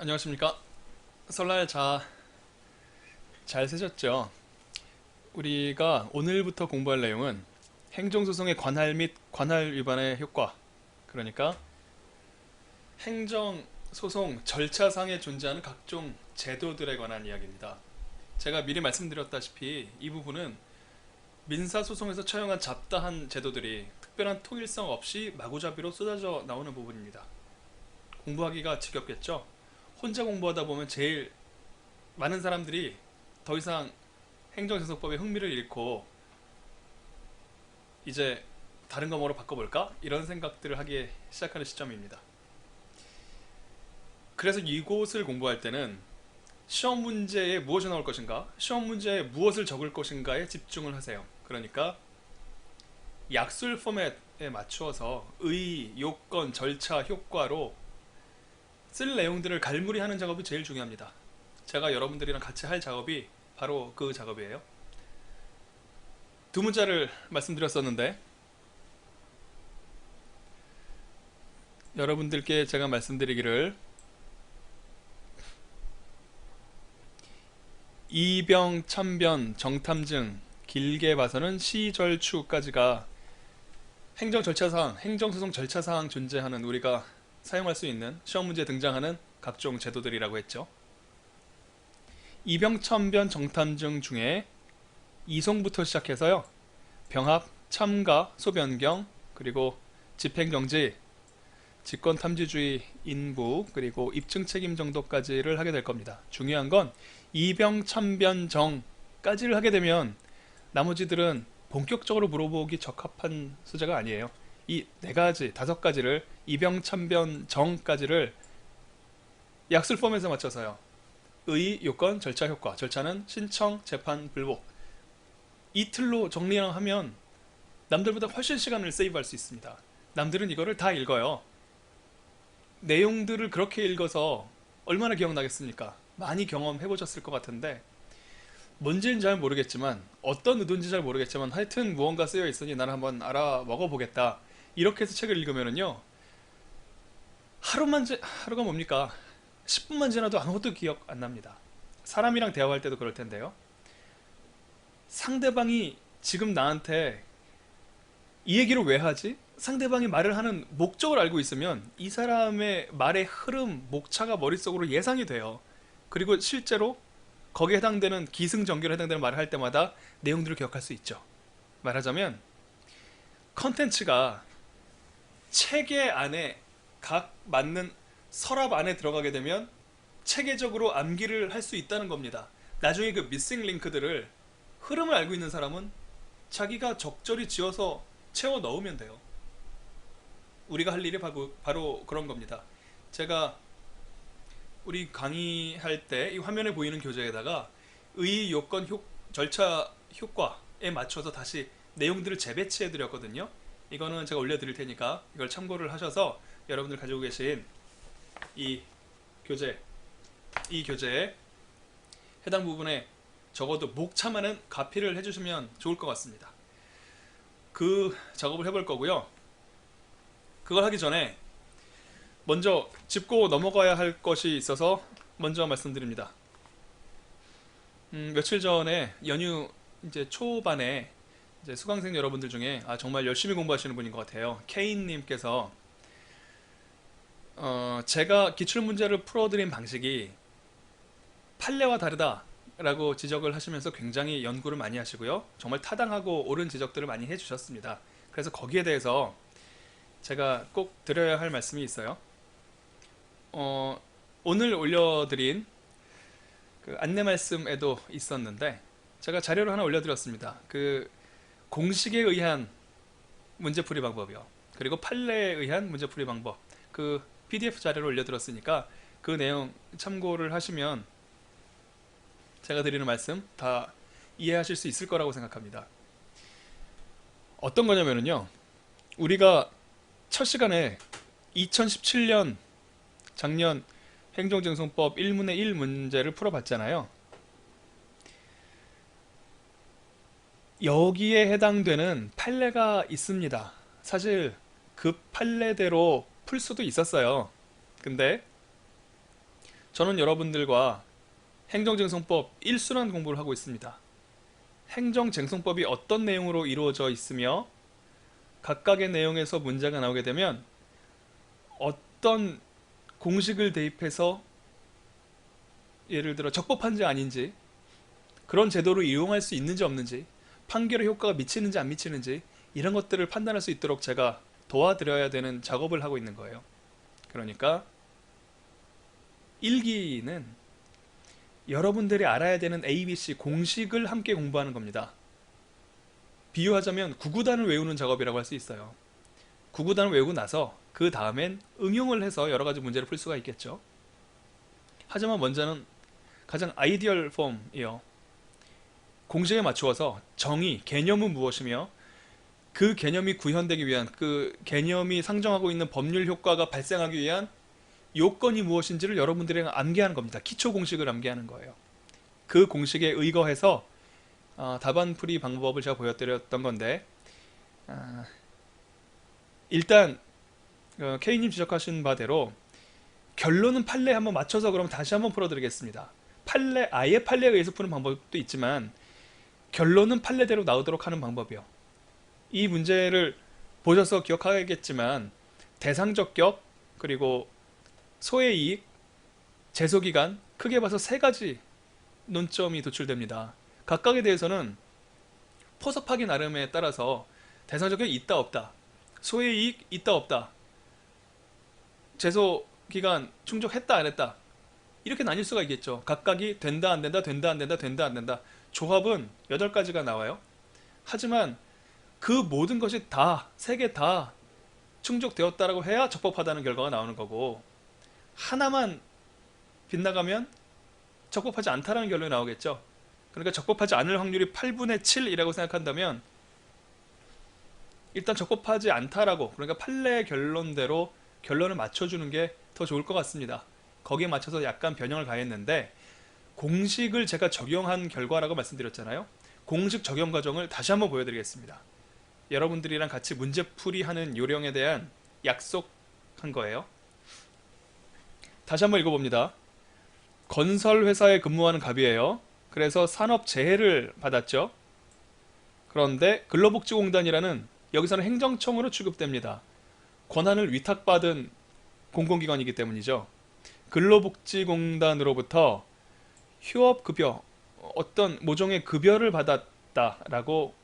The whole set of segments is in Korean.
안녕하십니까. 설날 잘 세셨죠? 우리가 오늘부터 공부할 내용은 행정소송의 관할 및 관할 위반의 효과, 그러니까 행정소송 절차상에 존재하는 각종 제도들에 관한 이야기입니다. 제가 미리 말씀드렸다시피 이 부분은 민사소송에서 처형한 잡다한 제도들이 특별한 통일성 없이 마구잡이로 쏟아져 나오는 부분입니다. 공부하기가 지겹겠죠? 혼자 공부하다 보면 제일 많은 사람들이 더 이상 행정소송법에 흥미를 잃고 이제 다른 과목으로 바꿔볼까? 이런 생각들을 하기 시작하는 시점입니다. 그래서 이곳을 공부할 때는 시험 문제에 무엇이 나올 것인가? 시험 문제에 무엇을 적을 것인가에 집중을 하세요. 그러니까 약술 포맷에 맞추어서 의, 요건, 절차, 효과로 쓸 내용들을 갈무리하는 작업이 제일 중요합니다. 제가 여러분들이랑 같이 할 작업이 바로 그 작업이에요. 두 문자를 말씀드렸었는데 여러분들께 제가 말씀드리기를 이병, 참변, 정탐증 길게 봐서는 시절추까지가 행정절차사항, 행정소송 절차사항 존재하는 우리가 사용할 수 있는 시험 문제에 등장하는 각종 제도들이라고 했죠. 이병, 참변, 정탐증 중에 이송부터 시작해서요. 병합, 참가, 소변경, 그리고 집행정지, 직권탐지주의, 인부, 그리고 입증책임 정도까지를 하게 될 겁니다. 중요한 건 이병, 참변, 정까지를 하게 되면 나머지들은 본격적으로 물어보기 적합한 소재가 아니에요. 이 네 가지, 다섯 가지를 이병, 참변, 정까지를 약술 폼에서 맞춰서요. 의, 요건, 절차, 효과. 절차는 신청, 재판, 불복. 이틀로 정리하면 남들보다 훨씬 시간을 세이브할 수 있습니다. 남들은 이거를 다 읽어요. 내용들을 그렇게 읽어서 얼마나 기억나겠습니까? 많이 경험해보셨을 것 같은데 뭔지는 잘 모르겠지만 어떤 의도인지 잘 모르겠지만 하여튼 무언가 쓰여 있으니 나는 한번 알아 먹어보겠다. 이렇게 해서 책을 읽으면은요, 하루가 뭡니까? 10분만 지나도 아무것도 기억 안 납니다. 사람이랑 대화할 때도 그럴 텐데요. 상대방이 지금 나한테 이 얘기를 왜 하지? 상대방이 말을 하는 목적을 알고 있으면 이 사람의 말의 흐름, 목차가 머릿속으로 예상이 돼요. 그리고 실제로 거기에 해당되는 기승전결에 해당되는 말을 할 때마다 내용들을 기억할 수 있죠. 말하자면 컨텐츠가 체계 안에 각 맞는 서랍 안에 들어가게 되면 체계적으로 암기를 할 수 있다는 겁니다. 나중에 그 미싱 링크들을 흐름을 알고 있는 사람은 자기가 적절히 지어서 채워 넣으면 돼요. 우리가 할 일이 바로 그런 겁니다. 제가 우리 강의할 때 이 화면에 보이는 교재에다가 의, 요건, 절차, 효과에 맞춰서 다시 내용들을 재배치해 드렸거든요. 이거는 제가 올려드릴 테니까 이걸 참고를 하셔서 여러분들 가지고 계신 이 교재, 이 교재에 해당 부분에 적어도 목차만은 가피를 해주시면 좋을 것 같습니다. 그 작업을 해볼 거고요. 그걸 하기 전에 먼저 짚고 넘어가야 할 것이 있어서 먼저 말씀드립니다. 며칠 전에 연휴 이제 초반에 이제 수강생 여러분들 중에 정말 열심히 공부하시는 분인 것 같아요. 케인님께서 제가 기출문제를 풀어드린 방식이 판례와 다르다라고 지적을 하시면서 굉장히 연구를 많이 하시고요. 정말 타당하고 옳은 지적들을 많이 해주셨습니다. 그래서 거기에 대해서 제가 꼭 드려야 할 말씀이 있어요. 오늘 올려드린 그 안내 말씀에도 있었는데 제가 자료를 하나 올려드렸습니다. 그 공식에 의한 문제풀이 방법이요. 그리고 판례에 의한 문제풀이 방법. 그 PDF 자료를 올려드렸으니까 그 내용 참고를 하시면 제가 드리는 말씀 다 이해하실 수 있을 거라고 생각합니다. 어떤 거냐면요. 우리가 첫 시간에 2017년 작년 행정증송법 1문의 1 문제를 풀어봤잖아요. 여기에 해당되는 판례가 있습니다. 사실 그 판례대로 풀 수도 있었어요. 근데 저는 여러분들과 행정쟁송법 1순환 공부를 하고 있습니다. 행정쟁송법이 어떤 내용으로 이루어져 있으며 각각의 내용에서 문제가 나오게 되면 어떤 공식을 대입해서 예를 들어 적법한지 아닌지, 그런 제도를 이용할 수 있는지 없는지, 판결의 효과가 미치는지 안 미치는지, 이런 것들을 판단할 수 있도록 제가 도와드려야 되는 작업을 하고 있는 거예요. 그러니까 1기는 여러분들이 알아야 되는 ABC 공식을 함께 공부하는 겁니다. 비유하자면 구구단을 외우는 작업이라고 할 수 있어요. 구구단을 외우고 나서 그 다음엔 응용을 해서 여러 가지 문제를 풀 수가 있겠죠. 하지만 먼저는 가장 아이디얼 폼이요. 공식에 맞추어서 정의, 개념은 무엇이며 그 개념이 구현되기 위한, 그 개념이 상정하고 있는 법률 효과가 발생하기 위한 요건이 무엇인지를 여러분들이 암기하는 겁니다. 기초 공식을 암기하는 거예요. 그 공식에 의거해서 답안풀이 방법을 제가 보여드렸던 건데, 일단 K님 지적하신 바대로 결론은 판례에 한번 맞춰서 그럼 다시 한번 풀어드리겠습니다. 아예 판례에 의해서 푸는 방법도 있지만 결론은 판례대로 나오도록 하는 방법이요. 이 문제를 보셔서 기억하겠지만 대상적 격, 그리고 소의 이익, 제소기간, 크게 봐서 세 가지 논점이 도출됩니다. 각각에 대해서는 포섭하기 나름에 따라서 대상적 격이 있다 없다, 소의 이익 있다 없다, 제소기간 충족했다 안 했다, 이렇게 나뉠 수가 있겠죠. 각각이 된다 안 된다, 된다 안 된다, 된다 안 된다. 조합은 8가지가 나와요. 하지만 그 모든 것이 다, 세 개 다 충족되었다라고 해야 적법하다는 결과가 나오는 거고, 하나만 빗나가면 적법하지 않다라는 결론이 나오겠죠. 그러니까 적법하지 않을 확률이 8분의 7이라고 생각한다면 일단 적법하지 않다라고, 그러니까 판례 결론대로 결론을 맞춰주는 게 더 좋을 것 같습니다. 거기에 맞춰서 약간 변형을 가했는데, 공식을 제가 적용한 결과라고 말씀드렸잖아요. 공식 적용 과정을 다시 한번 보여드리겠습니다. 여러분들이랑 같이 문제풀이 하는 요령에 대한 약속한 거예요. 다시 한번 읽어봅니다. 건설회사에 근무하는 갑이에요. 그래서 산업재해를 받았죠. 그런데 근로복지공단이라는, 여기서는 행정청으로 취급됩니다. 권한을 위탁받은 공공기관이기 때문이죠. 근로복지공단으로부터 휴업급여, 어떤 모종의 급여를 받았다라고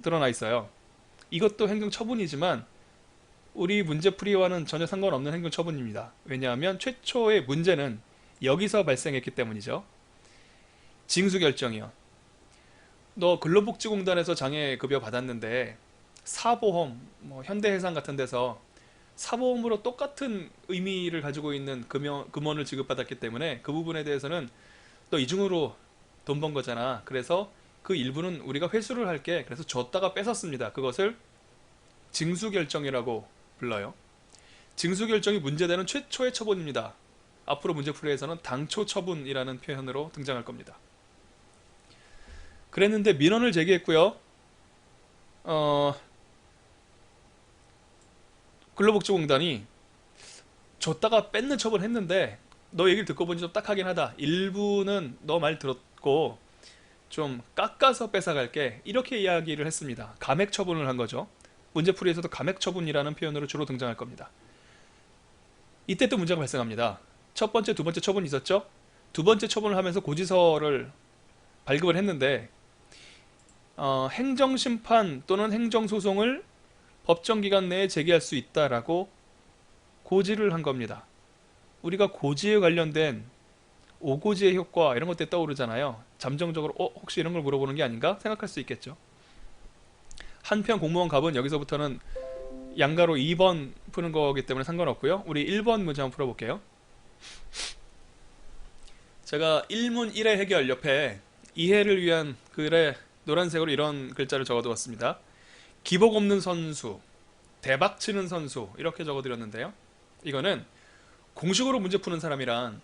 드러나 있어요. 이것도 행정처분이지만 우리 문제풀이와는 전혀 상관없는 행정처분입니다. 왜냐하면 최초의 문제는 여기서 발생했기 때문이죠. 징수결정이요. 너 근로복지공단에서 장애급여 받았는데 사보험, 현대해상 같은 데서 사보험으로 똑같은 의미를 가지고 있는 금원을 지급받았기 때문에 그 부분에 대해서는 너 이중으로 돈 번 거잖아. 그래서 그 일부는 우리가 회수를 할게. 그래서 줬다가 뺏었습니다. 그것을 징수결정이라고 불러요. 징수결정이 문제되는 최초의 처분입니다. 앞으로 문제풀이에서는 당초 처분이라는 표현으로 등장할 겁니다. 그랬는데 민원을 제기했고요. 근로복지공단이 줬다가 뺏는 처분을 했는데, 너 얘기를 듣고 보니 좀 딱하긴 하다. 일부는 너 말 들었고 좀 깎아서 뺏어갈게. 이렇게 이야기를 했습니다. 감액 처분을 한 거죠. 문제풀이에서도 감액 처분이라는 표현으로 주로 등장할 겁니다. 이때 또 문제가 발생합니다. 첫 번째, 두 번째 처분이 있었죠. 두 번째 처분을 하면서 고지서를 발급을 했는데 행정심판 또는 행정소송을 법정기간 내에 제기할 수 있다라고 고지를 한 겁니다. 우리가 고지에 관련된 오고지의 효과 이런 것들 떠오르잖아요. 잠정적으로 혹시 이런 걸 물어보는 게 아닌가 생각할 수 있겠죠. 한편 공무원 갑은 여기서부터는 양가로 2번 푸는 거기 때문에 상관없고요. 우리 1번 문제 한번 풀어볼게요. 제가 1문 1회 해결 옆에 이해를 위한 글에 노란색으로 이런 글자를 적어두었습니다. 기복 없는 선수, 대박치는 선수, 이렇게 적어드렸는데요. 이거는 공식으로 문제 푸는 사람이랑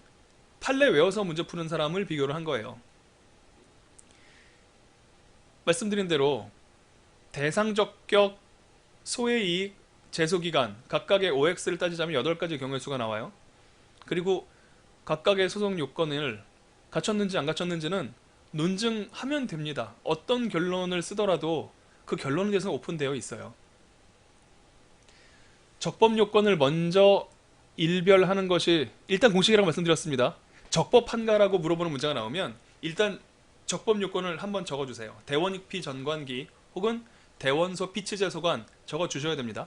판례 외워서 문제 푸는 사람을 비교를 한 거예요. 말씀드린 대로 대상적 격, 소의 이익, 제소기간 각각의 OX를 따지자면 8가지 경우의 수가 나와요. 그리고 각각의 소송 요건을 갖췄는지 안 갖췄는지는 논증하면 됩니다. 어떤 결론을 쓰더라도 그 결론에 대해서는 오픈되어 있어요. 적법 요건을 먼저 일별하는 것이 일단 공식이라고 말씀드렸습니다. 적법한가라고 물어보는 문제가 나오면 일단 적법 요건을 한번 적어주세요. 대원익피 전관기 혹은 대원소 피치제 소관 적어주셔야 됩니다.